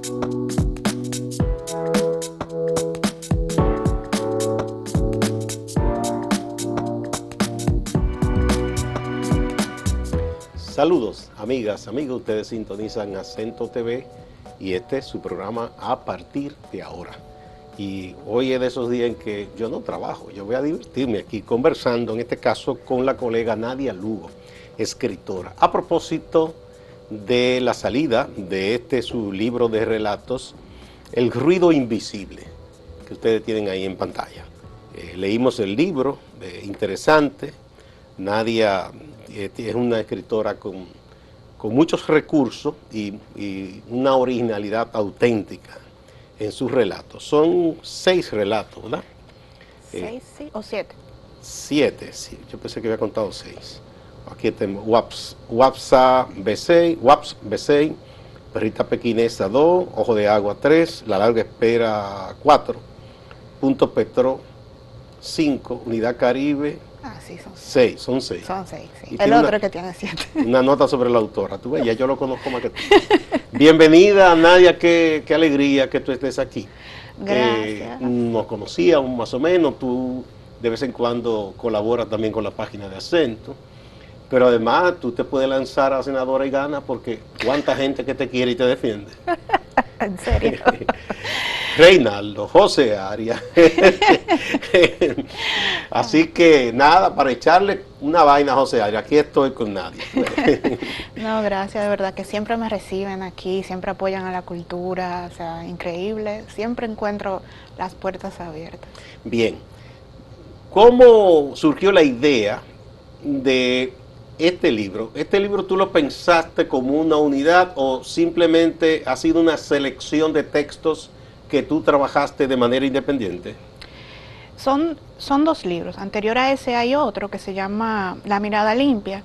Saludos, amigas, amigos, ustedes sintonizan Acento TV y este es su programa A Partir de Ahora. Y hoy es de esos días en que yo no trabajo, yo voy a divertirme aquí conversando, en este caso con la colega Nadia Lugo, escritora. A propósito de la salida de su libro de relatos, El ruido invisible, que ustedes tienen ahí en pantalla. Leímos el libro, interesante. Nadia es una escritora con muchos recursos y una originalidad auténtica en sus relatos. Son 6 relatos, ¿verdad? 6, sí, o 7. 7, sí. Yo pensé que había contado 6. Aquí tenemos Wapsa B6, Perrita Pequinesa 2, Ojo de Agua 3, La Larga Espera 4, Punto Petro 5, Unidad Caribe. Ah, sí, son 6, son 6. Son 6, sí. Y El otro que tiene 7. Una nota sobre la autora. Tú ves, ya yo lo conozco más que tú. Bienvenida, Nadia, qué alegría que tú estés aquí. Gracias. Nos conocíamos más o menos, tú de vez en cuando colaboras también con la página de Acento, pero además tú te puedes lanzar a senadora y gana porque cuánta gente que te quiere y te defiende. ¿En serio? Reinaldo, José Arias. Así que nada, para echarle una vaina a José Arias, aquí estoy con nadie. No, gracias, de verdad que siempre me reciben aquí, siempre apoyan a la cultura, o sea, increíble. Siempre encuentro las puertas abiertas. Bien, ¿cómo surgió la idea de este libro? ¿Este libro tú lo pensaste como una unidad o simplemente ha sido una selección de textos que tú trabajaste de manera independiente? Son 2 libros. Anterior a ese hay otro que se llama La Mirada Limpia.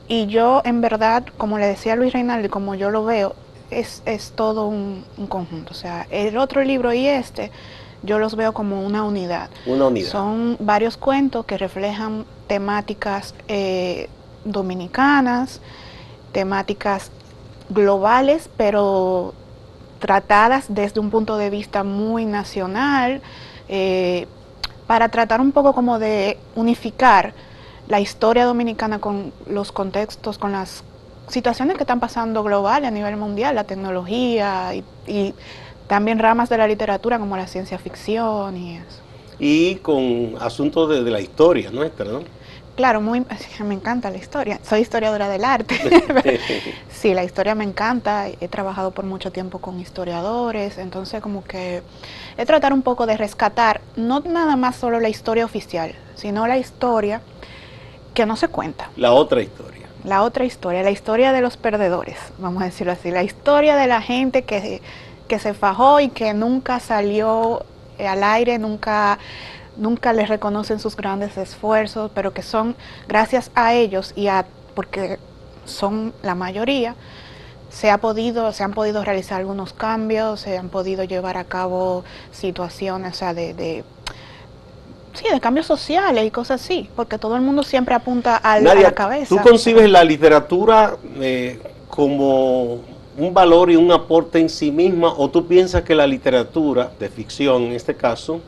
Y yo, en verdad, como le decía a Luis Reinaldo, y como yo lo veo, es todo un conjunto. O sea, el otro libro y yo los veo como una unidad. Una unidad. Son varios cuentos que reflejan temáticas dominicanas, temáticas globales, pero tratadas desde un punto de vista muy nacional, para tratar un poco como de unificar la historia dominicana con los contextos, con las situaciones que están pasando global a nivel mundial, la tecnología y también ramas de la literatura como la ciencia ficción y eso. Y con asuntos de la historia nuestra, ¿no? Claro, me encanta la historia. Soy historiadora del arte. Sí, la historia me encanta. He trabajado por mucho tiempo con historiadores, entonces como que he tratado un poco de rescatar, no nada más solo la historia oficial, sino la historia que no se cuenta. La otra historia. La otra historia, la historia de los perdedores, vamos a decirlo así. La historia de la gente que se fajó y que nunca salió al aire, nunca les reconocen sus grandes esfuerzos, pero que son gracias a ellos porque son la mayoría, se han podido realizar algunos cambios, se han podido llevar a cabo situaciones, o sea, de cambios sociales y cosas así, porque todo el mundo siempre apunta a la cabeza. ¿Tú concibes la literatura como un valor y un aporte en sí misma, o tú piensas que la literatura de ficción, en este caso,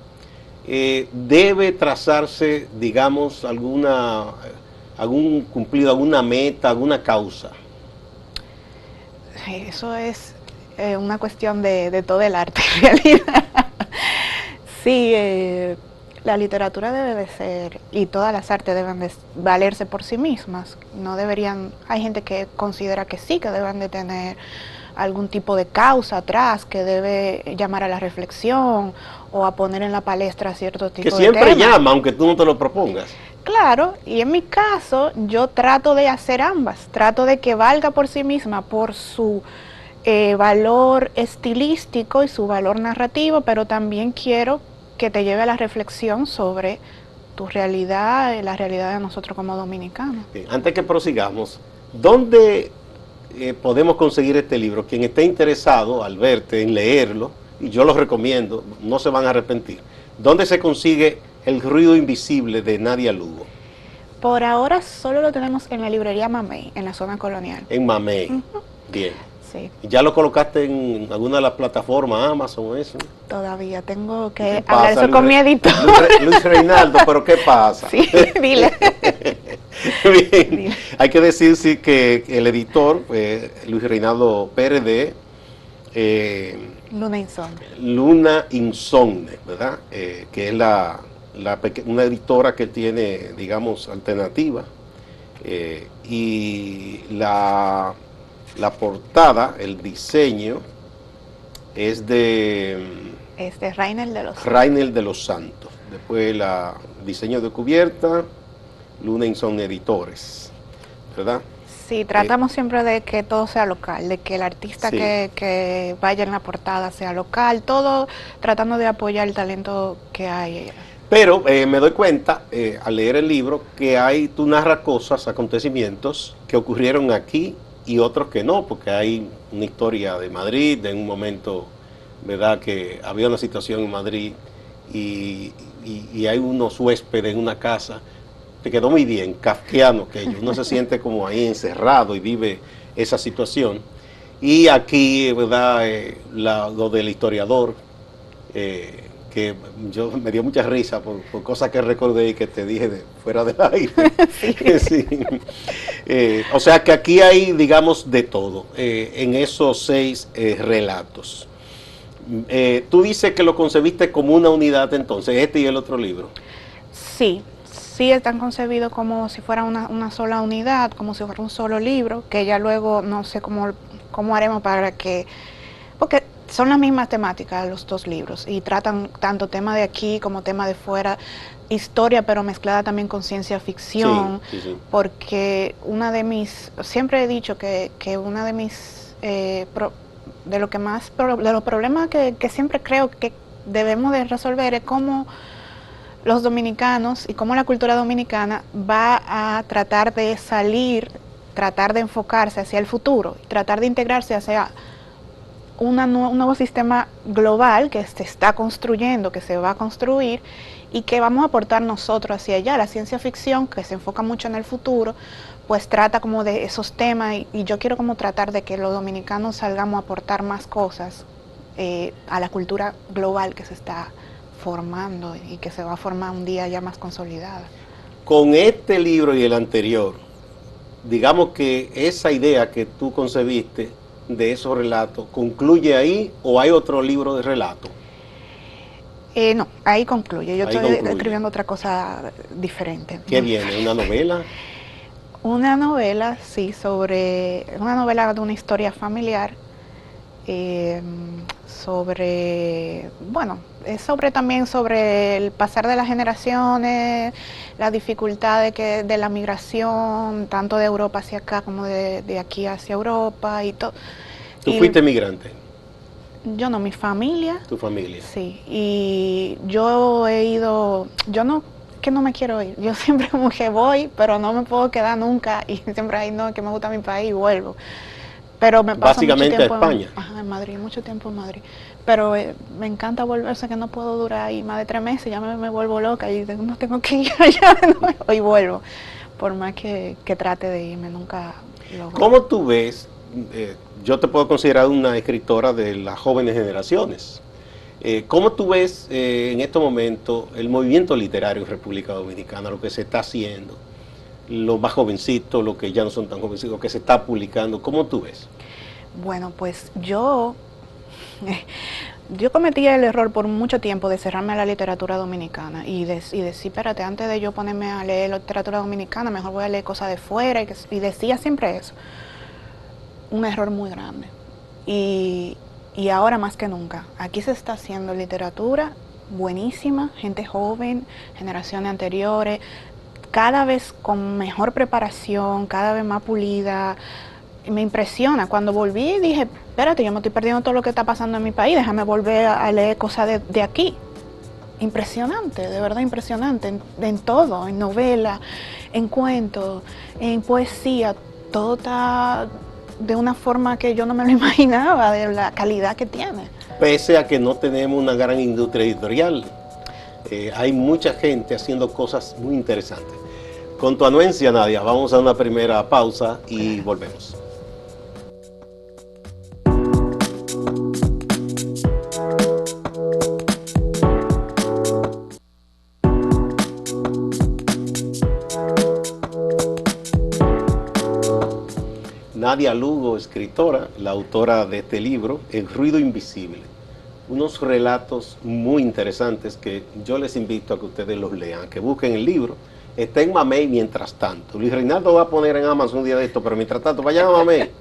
debe trazarse, digamos, algún cumplido, alguna meta, alguna causa? Eso es una cuestión de todo el arte, en realidad. Sí, la literatura debe de ser, y todas las artes deben de valerse por sí mismas. No deberían, hay gente que considera que sí, que deben de tener algún tipo de causa atrás, que debe llamar a la reflexión o a poner en la palestra cierto tipo de temas. Que siempre llama, aunque tú no te lo propongas. Claro, y en mi caso yo trato de hacer ambas, trato de que valga por sí misma, por su valor estilístico y su valor narrativo, pero también quiero que te lleve a la reflexión sobre tu realidad, la realidad de nosotros como dominicanos. Bien, antes que prosigamos, ¿dónde podemos conseguir este libro? Quien esté interesado al verte, en leerlo, y yo lo recomiendo, no se van a arrepentir. ¿Dónde se consigue El ruido invisible de Nadia Lugo? Por ahora solo lo tenemos en la librería Mamey, en la zona colonial. En Mamey. Bien. Sí. ¿Ya lo colocaste en alguna de las plataformas, Amazon o eso? Todavía tengo ¿Qué que pasa, hablar eso con mi editor. Luis Reinaldo, pero ¿qué pasa? Sí, dile. Bien, Dile. hay que decir sí, que el editor, Luis Reinaldo Pérez de Luna Insomnio. Luna Insomne, ¿verdad? Que es una editora que tiene, digamos, alternativa. Y la portada, el diseño, es de Rainer de los Santos. Después diseño de cubierta, Luna Insomne Editores, ¿verdad? Sí, tratamos siempre de que todo sea local, de que el artista Sí. que vaya en la portada sea local, todo tratando de apoyar el talento que hay. Pero me doy cuenta, al leer el libro, que tú narras cosas, acontecimientos que ocurrieron aquí y otros que no, porque hay una historia de Madrid, de un momento, ¿verdad?, que había una situación en Madrid y hay unos huéspedes en una casa. Te quedó muy bien, kafkiano que uno se siente como ahí encerrado y vive esa situación. Y aquí, ¿verdad?, lo del historiador, que me dio mucha risa por cosas que recordé y que te dije fuera del aire. Sí. Sí. O sea que aquí hay, digamos, de todo en esos 6 relatos. Tú dices que lo concebiste como una unidad entonces, este y el otro libro. Sí, sí están concebidos como si fuera una sola unidad, como si fuera un solo libro, que ya luego no sé cómo haremos para que... Porque son las mismas temáticas los dos libros y tratan tanto tema de aquí como tema de fuera, historia pero mezclada también con ciencia ficción, Sí. porque siempre he dicho que una de mis, de los problemas que siempre creo que debemos de resolver es cómo los dominicanos y cómo la cultura dominicana va a tratar de tratar de enfocarse hacia el futuro, tratar de integrarse hacia un nuevo sistema global que se está construyendo, que se va a construir y que vamos a aportar nosotros hacia allá. La ciencia ficción, que se enfoca mucho en el futuro, pues trata como de esos temas y yo quiero como tratar de que los dominicanos salgamos a aportar más cosas a la cultura global que se está formando y que se va a formar un día ya más consolidada. Con este libro y el anterior, digamos que esa idea que tú concebiste de esos relatos, ¿concluye ahí o hay otro libro de relatos? No, ahí concluye. Yo Ahí estoy concluye. escribiendo otra cosa diferente. ¿Qué viene? ¿Una novela? Una novela, sí, una novela de una historia familiar, también sobre el pasar de las generaciones, las dificultades de la migración, tanto de Europa hacia acá como de aquí hacia Europa y todo. ¿Tú fuiste migrante? Yo no, mi familia. ¿Tu familia? Sí, y yo que no me quiero ir, yo siempre como que voy, pero no me puedo quedar nunca y siempre ahí no, que me gusta mi país y vuelvo. Pero me paso básicamente mucho tiempo a España. en Madrid, mucho tiempo en Madrid. Pero me encanta volverse, que no puedo durar ahí más de 3 meses, ya me vuelvo loca y no tengo que ir allá de nuevo y vuelvo. Por más que trate de irme, nunca logro. ¿Cómo tú ves? Yo te puedo considerar una escritora de las jóvenes generaciones. ¿Cómo tú ves en estos momentos el movimiento literario en República Dominicana, lo que se está haciendo? Los más jovencitos, los que ya no son tan jovencitos, lo que se está publicando, ¿cómo tú ves? Bueno, pues yo cometí el error por mucho tiempo de cerrarme a la literatura dominicana y decir, espérate, antes de yo ponerme a leer la literatura dominicana, mejor voy a leer cosas de fuera y decía siempre eso. Un error muy grande. Y ahora más que nunca, aquí se está haciendo literatura buenísima, gente joven, generaciones anteriores, cada vez con mejor preparación, cada vez más pulida. Me impresiona. Cuando volví dije, espérate, yo me estoy perdiendo todo lo que está pasando en mi país, déjame volver a leer cosas de aquí. Impresionante, de verdad impresionante, en todo, en novela, en cuentos, en poesía, todo está de una forma que yo no me lo imaginaba, de la calidad que tiene. Pese a que no tenemos una gran industria editorial, hay mucha gente haciendo cosas muy interesantes. Con tu anuencia, Nadia, vamos a una primera pausa y volvemos. Nadia Lugo, escritora, la autora de este libro, El ruido invisible. Unos relatos muy interesantes que yo les invito a que ustedes los lean, que busquen el libro. Está en Mamey mientras tanto. Luis Reinaldo va a poner en Amazon un día de esto, pero mientras tanto, vayan a Mamey.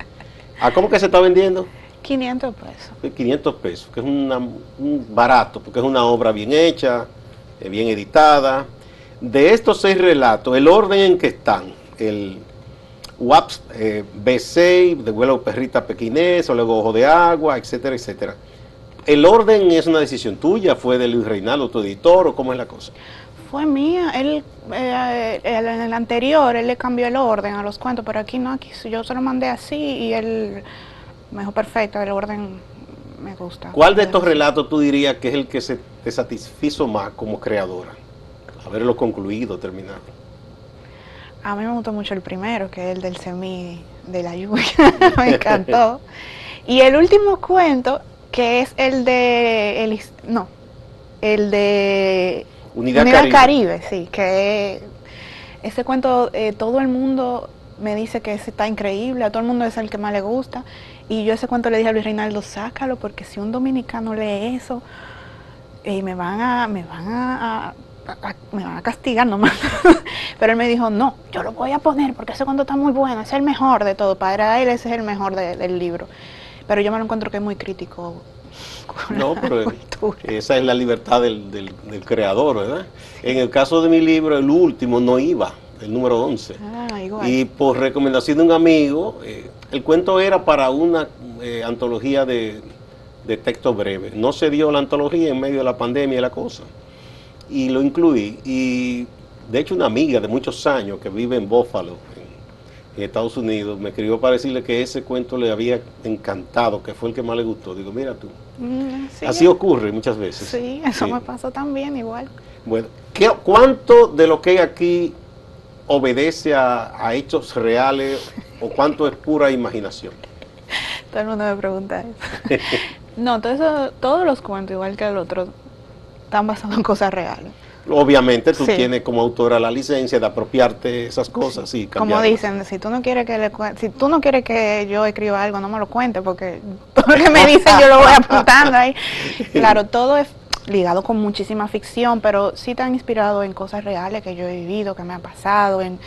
¿A cómo que se está vendiendo? 500 pesos. 500 pesos, que es un barato, porque es una obra bien hecha, bien editada. De estos 6 relatos, el orden en que están, el WAPS B6, de vuelo perrita pequinesa, luego Ojo de Agua, etcétera, etcétera. ¿El orden es una decisión tuya? ¿Fue de Luis Reinaldo, tu editor, o cómo es la cosa? Fue mía. Él, en el anterior, él le cambió el orden a los cuentos, pero aquí no, aquí yo se lo mandé así y él me dijo, perfecto, el orden me gusta. ¿Cuál de estos relatos tú dirías que es el que te satisfizo más como creadora? Haberlo concluido, terminado. A mí me gustó mucho el primero, que es el del semí de la lluvia, me encantó. Y el último cuento, que es el de, el de Unidad Caribe, sí, que ese cuento todo el mundo me dice que ese está increíble, a todo el mundo es el que más le gusta, y yo ese cuento le dije a Luis Reinaldo, sácalo, porque si un dominicano lee eso, me van a castigar nomás. Pero él me dijo, no, yo lo voy a poner porque ese cuento está muy bueno, es el mejor de todo, para él ese es el mejor del libro. Pero yo me lo encuentro que es muy crítico con no, pero cultura. Esa es la libertad del creador, ¿verdad? Sí. En el caso de mi libro, el último no iba, el número 11. Igual. Y por recomendación de un amigo, el cuento era para una antología de texto breve. No se dio la antología en medio de la pandemia y la cosa. Y lo incluí. Y de hecho una amiga de muchos años que vive en Buffalo, en Estados Unidos, me escribió para decirle que ese cuento le había encantado, que fue el que más le gustó. Digo, mira tú. Sí, así ocurre muchas veces. Sí, eso me pasó también igual. Bueno, ¿cuánto de lo que hay aquí obedece a hechos reales o cuánto es pura imaginación? Todo el mundo me pregunta eso. No, todos los cuentos, igual que el otro, están basados en cosas reales. Obviamente tú tienes como autora la licencia de apropiarte esas cosas, sí, como dicen, si tú no quieres que yo escriba algo, no me lo cuentes, porque todo lo que me dicen yo lo voy apuntando ahí. Claro, todo es ligado con muchísima ficción, pero sí están inspirado en cosas reales que yo he vivido, que me han pasado, en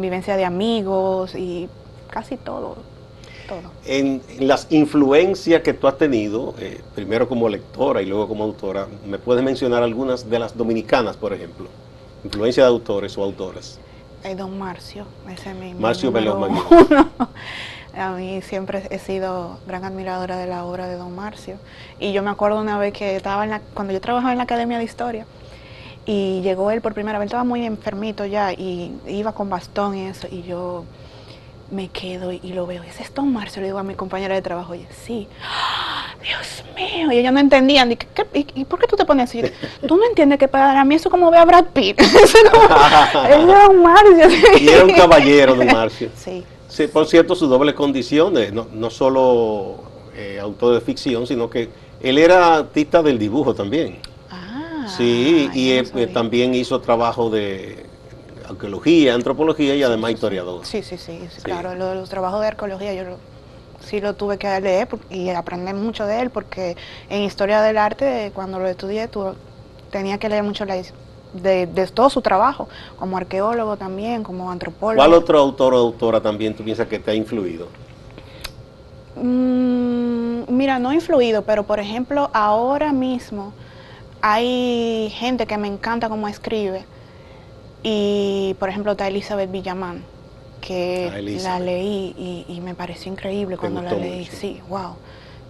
vivencia de amigos y casi todo. En las influencias que tú has tenido, primero como lectora y luego como autora, ¿me puedes mencionar algunas de las dominicanas, por ejemplo? Influencia de autores o autoras. Don Marcio, ese mismo. Marcio Veloz Magno. A mí siempre he sido gran admiradora de la obra de Don Marcio. Y yo me acuerdo una vez que cuando yo trabajaba en la Academia de Historia, y llegó él por primera vez, estaba muy enfermito ya, y iba con bastón y eso, y yo me quedo y lo veo, ese es Don Marcio, le digo a mi compañera de trabajo, oye, sí, ¡oh, Dios mío! Y ellos no entendían, ¿y por qué tú te pones así? Tú no entiendes que para mí eso es como ver a Brad Pitt, es Don Marcio. Y era un caballero, Don Marcio. Sí. Sí, por cierto, sus dobles condiciones, no solo autor de ficción, sino que él era artista del dibujo también. Sí, y también hizo trabajo de arqueología, antropología y además historiador. Sí, claro, los trabajos de arqueología yo sí lo tuve que leer y aprender mucho de él, porque en historia del arte, cuando lo estudié, tenía que leer mucho de todo su trabajo, como arqueólogo también, como antropólogo. ¿Cuál otro autor o autora también tú piensas que te ha influido? Mira, no ha influido, pero por ejemplo, ahora mismo hay gente que me encanta cómo escribe. Y, por ejemplo, está Elizabeth Villamán, que la leí y me pareció increíble cuando la leí. Mucho. Sí, wow.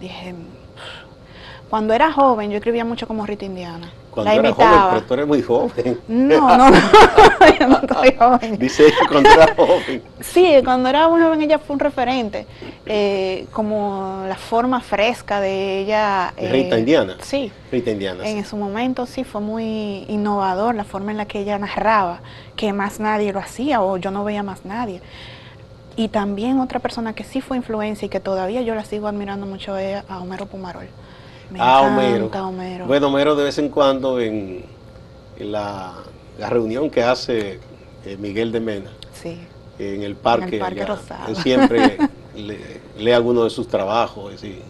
Dije, cuando era joven, yo escribía mucho como Rita Indiana. Cuando era joven, pero tú eres muy joven. No, yo no estoy joven. Dice que cuando era joven. Sí, cuando era muy joven ella fue un referente. Como la forma fresca de ella. Rita Indiana. Sí. Rita Indiana. En su momento sí fue muy innovador la forma en la que ella narraba, que más nadie lo hacía o yo no veía más nadie. Y también otra persona que sí fue influencia y que todavía yo la sigo admirando mucho es a Homero Pumarol. Me encanta Homero. Bueno, Homero de vez en cuando en la reunión que hace Miguel de Mena, sí, en el Parque Rosado. Él siempre lee alguno de sus trabajos. ¿Sí?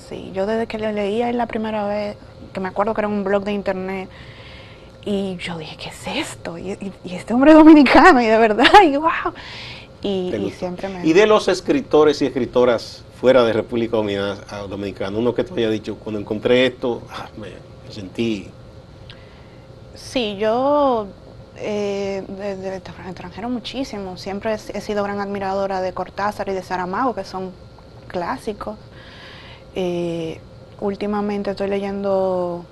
Sí, yo desde que le leía la primera vez, que me acuerdo que era un blog de internet, y yo dije, ¿qué es esto? Y este hombre dominicano, y de verdad, y wow. Y siempre me... Y de los escritores y escritoras fuera de República Dominicana, uno que te haya dicho, cuando encontré esto, me sentí... Sí, yo de extranjero muchísimo, siempre he sido gran admiradora de Cortázar y de Saramago, que son clásicos. Últimamente estoy leyendo,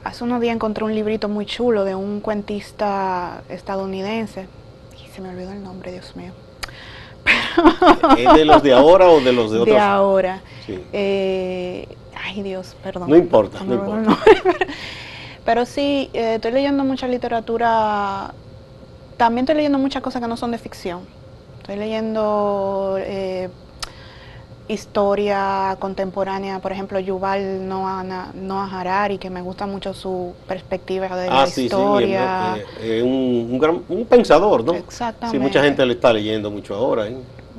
hace unos días encontré un librito muy chulo de un cuentista estadounidense, y se me olvidó el nombre, Dios mío. ¿Es de los de ahora o de los de otros? De ahora. Sí. Ay Dios, perdón. No importa, no importa. Pero sí, estoy leyendo mucha literatura, también estoy leyendo muchas cosas que no son de ficción. Estoy leyendo historia contemporánea, por ejemplo, Yuval Noah Harari, que me gusta mucho su perspectiva de la historia. Sí, un pensador, ¿no? Exactamente. Sí, mucha gente le está leyendo mucho ahora.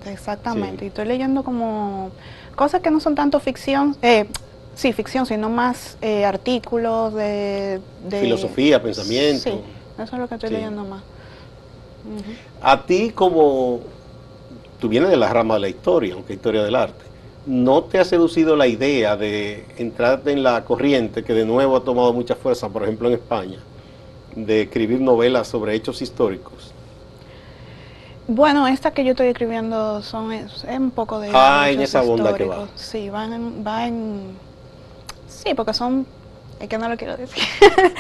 Exactamente, Sí. y estoy leyendo como cosas que no son tanto ficción, sí, ficción, sino más artículos de... Filosofía, pensamiento. Sí, eso es lo que estoy leyendo más. A ti, como tú vienes de la rama de la historia, aunque historia del arte, ¿no te ha seducido la idea de entrar en la corriente que de nuevo ha tomado mucha fuerza, por ejemplo en España, de escribir novelas sobre hechos históricos? Bueno, esta que yo estoy escribiendo es un poco de en esa onda que va. Sí, sí, porque son, es que no lo quiero decir.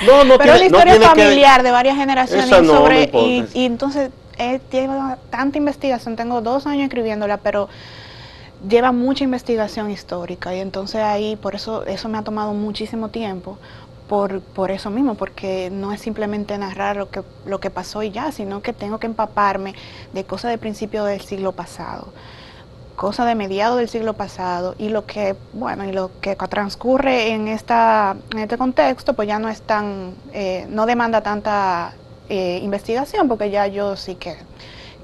No, pero es una historia familiar de varias generaciones y entonces lleva tanta investigación. Tengo 2 años escribiéndola, pero lleva mucha investigación histórica y entonces ahí por eso me ha tomado muchísimo tiempo. Por eso mismo, porque no es simplemente narrar lo que pasó y ya, sino que tengo que empaparme de cosas de principio del siglo pasado, cosas de mediados del siglo pasado, y lo que transcurre en este contexto, pues ya no es tan, no demanda tanta investigación, porque ya yo sí que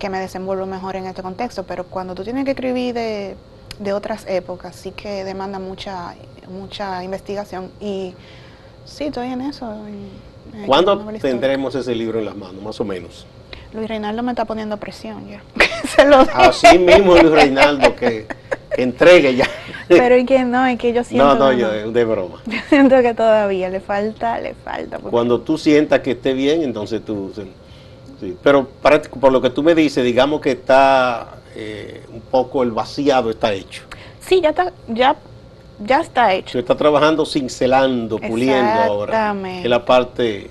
me desenvuelvo mejor en este contexto, pero cuando tú tienes que escribir de otras épocas, sí que demanda mucha investigación y... Sí, estoy en eso. ¿Cuándo tendremos ese libro en las manos, más o menos? Luis Reinaldo me está poniendo presión ya. Así mismo Luis Reinaldo, que entregue ya. Pero es que yo siento... No, yo de broma. Yo siento que todavía le falta. Cuando tú sientas que esté bien, entonces tú... Sí. Pero por lo que tú me dices, digamos que está un poco el vaciado está hecho. Sí, ya está hecho. Se está trabajando cincelando, puliendo ahora. Que la parte...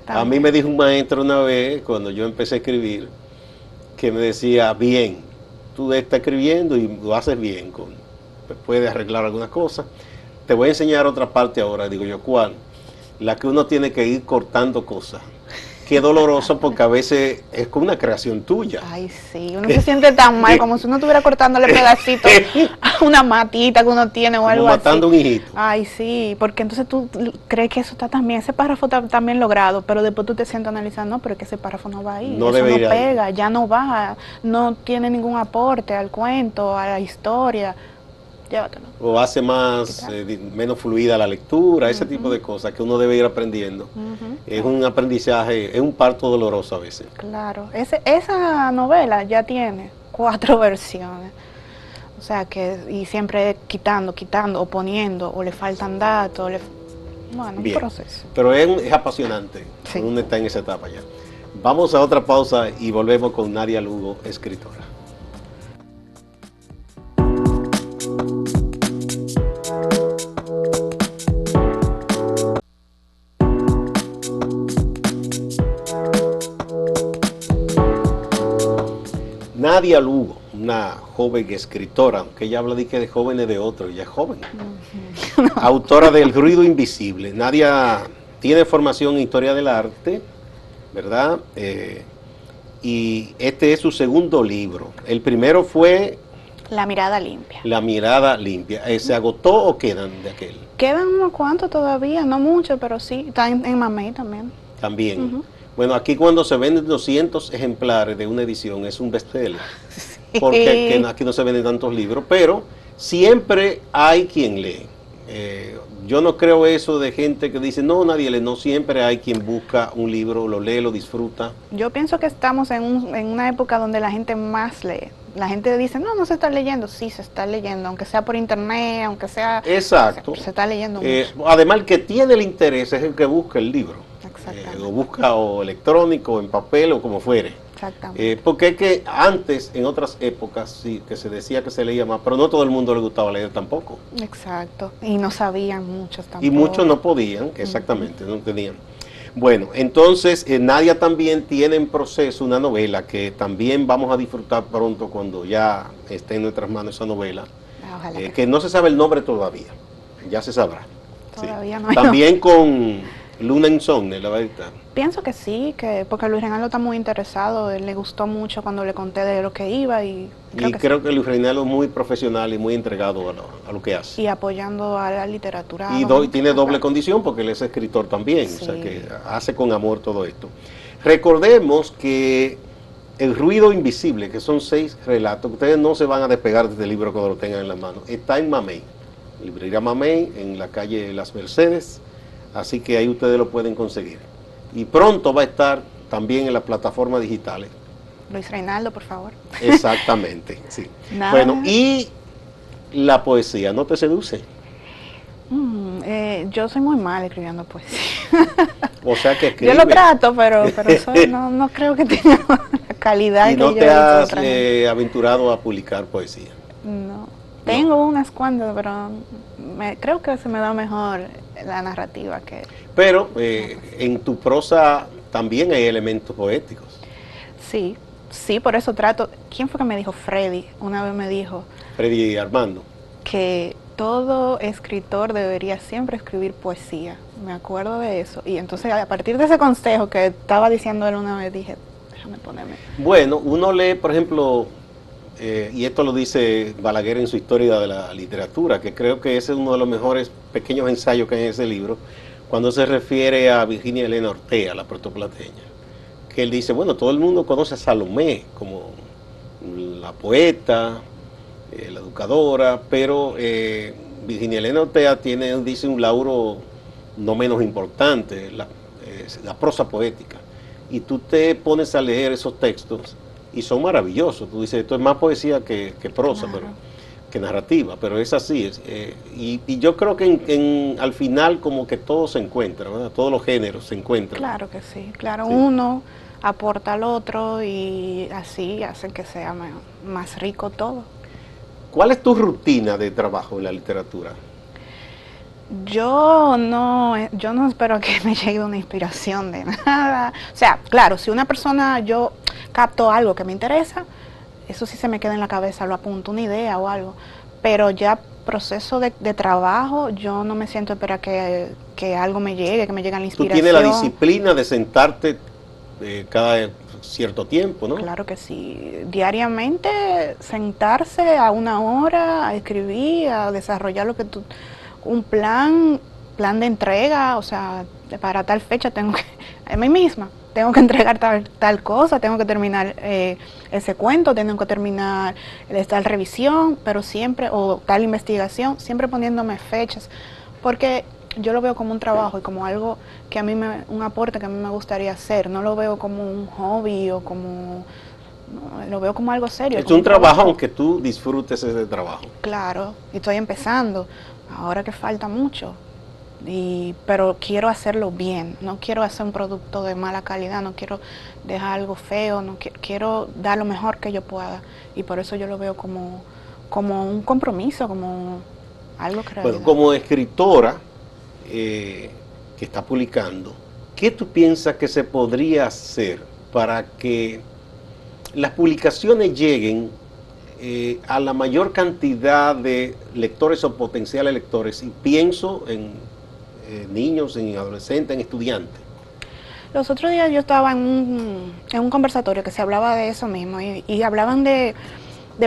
A mí me dijo un maestro una vez, cuando yo empecé a escribir, que me decía, bien, tú estás escribiendo y lo haces bien, puedes arreglar algunas cosas. Te voy a enseñar otra parte ahora, digo yo, ¿cuál? La que uno tiene que ir cortando cosas. Qué doloroso, porque a veces es como una creación tuya. Ay, sí, uno se siente tan mal, como si uno estuviera cortándole pedacitos a una matita que uno tiene o algo así. Matando un hijito. Ay, sí, porque entonces tú crees que eso está también, ese párrafo está también logrado, pero después tú te sientas analizando, no, pero es que ese párrafo no va ahí, no eso no pega, ya no va, no tiene ningún aporte al cuento, a la historia. Llévatelo. O hace menos fluida la lectura, ese tipo de cosas que uno debe ir aprendiendo. Es un aprendizaje, es un parto doloroso a veces. Claro, esa novela ya tiene 4 versiones. O sea y siempre quitando, o poniendo, o le faltan datos, un proceso. Pero es apasionante, sí. Uno está en esa etapa ya. Vamos a otra pausa y volvemos con Nadia Lugo, escritora. Nadia Lugo, una joven escritora, aunque ella habla de jóvenes de otro, ella es joven. Autora del Ruido Invisible. Nadia tiene formación en Historia del Arte, ¿verdad? Y este es su segundo libro. El primero fue... La mirada limpia. La mirada limpia. ¿Se agotó o quedan de aquel? Quedan unos cuantos todavía, no mucho, pero sí. Está en Mamey también. También. Bueno, aquí cuando se venden 200 ejemplares de una edición es un bestseller. porque que aquí no se venden tantos libros, pero siempre hay quien lee. Yo no creo eso de gente que dice, no, nadie lee, no, siempre hay quien busca un libro, lo lee, lo disfruta. Yo pienso que estamos en una época donde la gente más lee. La gente dice, no, no se está leyendo. Sí, se está leyendo, aunque sea por internet, aunque sea... Exacto. Se está leyendo mucho. Además, el que tiene el interés es el que busca el libro. Exactamente. O busca o electrónico, o en papel, o como fuere. Exactamente. Porque es que antes, en otras épocas, sí, que se decía que se leía más, pero no todo el mundo le gustaba leer tampoco. Exacto. Y no sabían muchos tampoco. Y muchos no podían, exactamente, no tenían. Bueno, entonces Nadia también tiene en proceso una novela que también vamos a disfrutar pronto cuando ya esté en nuestras manos esa novela, Ojalá que no se sabe el nombre todavía, ya se sabrá. Todavía Sí. no hay También con Luna Insomne, la verdad. Pienso que sí, porque Luis Reinaldo está muy interesado, él le gustó mucho cuando le conté de lo que iba y creo que Luis Reinaldo es muy profesional y muy entregado a lo que hace. Y apoyando a la literatura. Y tiene doble condición porque él es escritor también, Sí. o sea que hace con amor todo esto. Recordemos que El ruido invisible, que son 6 relatos, ustedes no se van a despegar de este libro cuando lo tengan en la mano, está en Mamey, librería Mamey, en la calle Las Mercedes, así que ahí ustedes lo pueden conseguir. Y pronto va a estar también en las plataformas digitales. Luis Reinaldo, por favor. Exactamente, sí. Nada. Bueno, y la poesía, ¿no te seduce? Yo soy muy mal escribiendo poesía. O sea que escribe. Yo lo trato, pero no creo que tenga la calidad y que no yo te he has visto aventurado a publicar poesía. No. Tengo unas cuantas, pero creo que se me da mejor la narrativa que... Pero en tu prosa también hay elementos poéticos. Sí, por eso trato... ¿Quién fue que me dijo? Freddy. Una vez me dijo... Freddy Armando. Que todo escritor debería siempre escribir poesía. Me acuerdo de eso. Y entonces a partir de ese consejo que estaba diciendo él una vez, dije, déjame ponerme. Bueno, uno lee, por ejemplo... y esto lo dice Balaguer en su historia de la literatura, que creo que ese es uno de los mejores pequeños ensayos que hay en ese libro, cuando se refiere a Virginia Elena Ortega, la puertoplateña, que él dice, bueno, todo el mundo conoce a Salomé como la poeta, la educadora, pero Virginia Elena Ortega dice un lauro no menos importante, la prosa poética, y tú te pones a leer esos textos, y son maravillosos. Tú dices, esto es más poesía que prosa, Claro. pero que narrativa, pero es así. Y yo creo que al final como que todo se encuentra, ¿verdad? Todos los géneros se encuentran. Claro que sí, claro. Sí. Uno aporta al otro y así hacen que sea más rico todo. ¿Cuál es tu rutina de trabajo en la literatura? Yo no espero que me llegue una inspiración de nada. O sea, claro, si una persona, yo capto algo que me interesa, eso sí se me queda en la cabeza, lo apunto, una idea o algo. Pero ya proceso de trabajo, yo no me siento a esperar que algo me llegue, que me llegue la Tú inspiración. tienes la disciplina de sentarte cada cierto tiempo, ¿no? Claro que sí. Diariamente sentarse a una hora, a escribir, a desarrollar un plan de entrega, o sea, para tal fecha tengo que, a mí misma, tengo que entregar tal cosa, tengo que terminar ese cuento, tengo que terminar tal revisión, pero siempre, o tal investigación, siempre poniéndome fechas, porque yo lo veo como un trabajo y como algo que a mí un aporte que a mí me gustaría hacer, no lo veo como un hobby o como, no, lo veo como algo serio. Es como un trabajo aunque tú disfrutes ese trabajo. Claro, y estoy empezando, ahora que falta mucho, pero quiero hacerlo bien, no quiero hacer un producto de mala calidad, no quiero dejar algo feo, no quiero dar lo mejor que yo pueda, y por eso yo lo veo como un compromiso, como algo que Bueno, como escritora que está publicando, ¿qué tú piensas que se podría hacer para que las publicaciones lleguen a la mayor cantidad de lectores o potenciales lectores? Y pienso en niños, en adolescentes, en estudiantes. Los otros días yo estaba en un conversatorio que se hablaba de eso mismo y hablaban de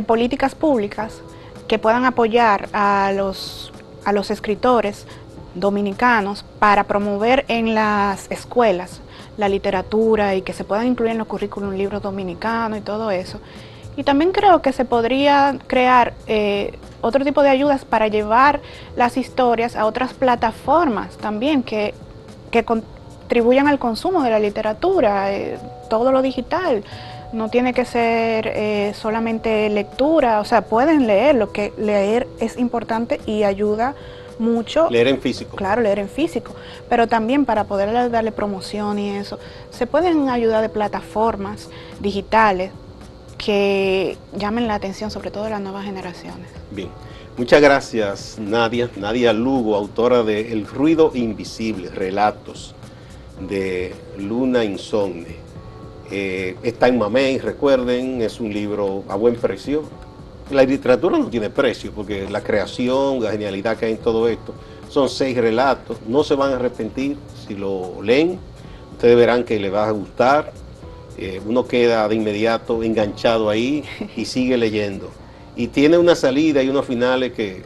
políticas públicas que puedan apoyar a los escritores dominicanos para promover en las escuelas la literatura y que se puedan incluir en los currículum libros dominicanos y todo eso. Y también creo que se podría crear otro tipo de ayudas para llevar las historias a otras plataformas también que contribuyan al consumo de la literatura, todo lo digital. No tiene que ser solamente lectura, o sea, pueden leer, lo que leer es importante y ayuda mucho. Leer en físico. Claro, leer en físico, pero también para poder darle promoción y eso, se pueden ayudar de plataformas digitales que llamen la atención, sobre todo de las nuevas generaciones. Bien, muchas gracias Nadia Lugo, autora de El ruido invisible, relatos de Luna Insomne. Está en Mamey, recuerden, es un libro a buen precio. La literatura no tiene precio, porque la creación, la genialidad que hay en todo esto, son 6 relatos, no se van a arrepentir si lo leen, ustedes verán que les va a gustar. Uno queda de inmediato enganchado ahí y sigue leyendo. Y tiene una salida y unos finales que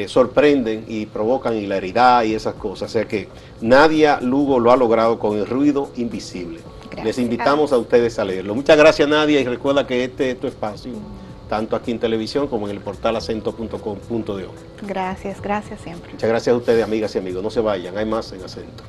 sorprenden y provocan hilaridad y esas cosas. O sea que Nadia Lugo lo ha logrado con El ruido invisible. Gracias. Les invitamos a ustedes a leerlo. Muchas gracias, Nadia, y recuerda que este es tu espacio, tanto aquí en televisión como en el portal acento.com.do. Gracias, gracias siempre. Muchas gracias a ustedes, amigas y amigos. No se vayan, hay más en Acento.